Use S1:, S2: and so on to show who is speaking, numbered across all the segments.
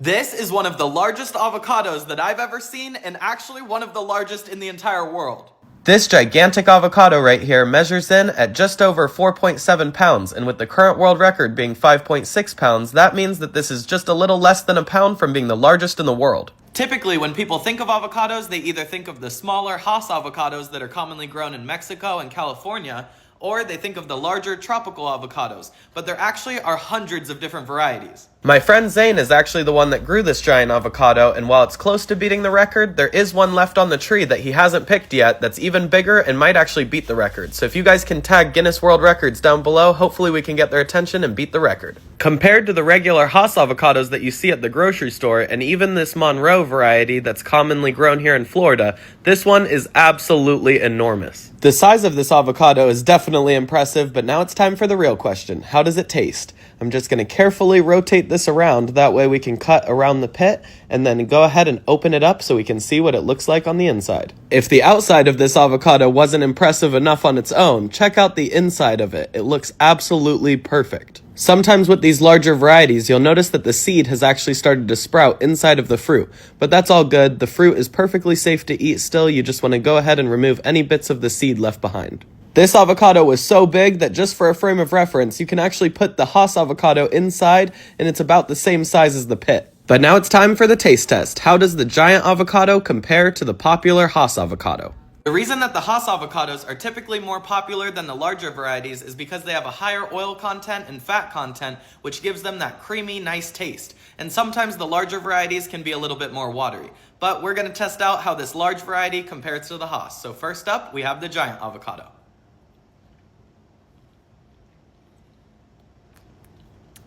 S1: This is one of the largest avocados that I've ever seen, and actually one of the largest in the entire world.
S2: This gigantic avocado right here measures in at just over 4.7 pounds, and with the current world record being 5.6 pounds, that means that this is just a little less than a pound from being the largest in the world.
S1: Typically, when people think of avocados, they either think of the smaller Hass avocados that are commonly grown in Mexico and California, or they think of the larger tropical avocados, but there actually are hundreds of different varieties.
S2: My friend Zane is actually the one that grew this giant avocado, and while it's close to beating the record, there is one left on the tree that he hasn't picked yet that's even bigger and might actually beat the record. So if you guys can tag Guinness World Records down below, hopefully we can get their attention and beat the record. Compared to the regular Hass avocados that you see at the grocery store, and even this Monroe variety that's commonly grown here in Florida, this one is absolutely enormous. The size of this avocado is definitely impressive, but now it's time for the real question. How does it taste? I'm just going to carefully rotate this around, that way we can cut around the pit, and then go ahead and open it up so we can see what it looks like on the inside. If the outside of this avocado wasn't impressive enough on its own, check out the inside of it. It looks absolutely perfect. Sometimes with these larger varieties, you'll notice that the seed has actually started to sprout inside of the fruit, but that's all good. The fruit is perfectly safe to eat still. You just want to go ahead and remove any bits of the seed left behind. This avocado was so big that just for a frame of reference, you can actually put the Hass avocado inside, and it's about the same size as the pit. But now it's time for the taste test. How does the giant avocado compare to the popular Hass avocado?
S1: The reason that the Hass avocados are typically more popular than the larger varieties is because they have a higher oil content and fat content, which gives them that creamy, nice taste. And sometimes the larger varieties can be a little bit more watery. But we're going to test out how this large variety compares to the Hass. So first up, we have the giant avocado.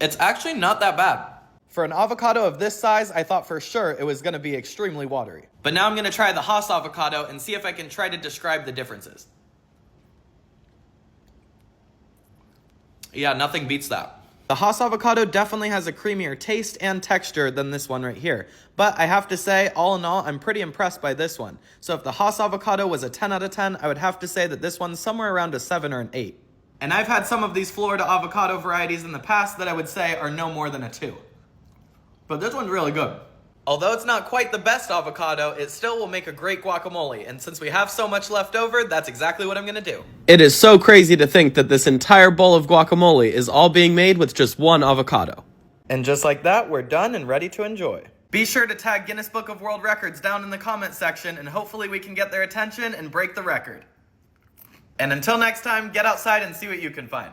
S1: It's actually not that bad. For an avocado of this size, I thought for sure it was going to be extremely watery. But now I'm going to try the Hass avocado and see if I can try to describe the differences. Yeah, nothing beats that. The Hass avocado definitely has a creamier taste and texture than this one right here. But I have to say, all in all, I'm pretty impressed by this one. So if the Hass avocado was a 10 out of 10, I would have to say that this one's somewhere around a 7 or an 8. And I've had some of these Florida avocado varieties in the past that I would say are no more than a 2. But this one's really good. Although it's not quite the best avocado, it still will make a great guacamole. And since we have so much left over, that's exactly what I'm going to do.
S2: It is so crazy to think that this entire bowl of guacamole is all being made with just one avocado.
S1: And just like that, we're done and ready to enjoy. Be sure to tag Guinness Book of World Records down in the comment section, and hopefully we can get their attention and break the record. And until next time, get outside and see what you can find.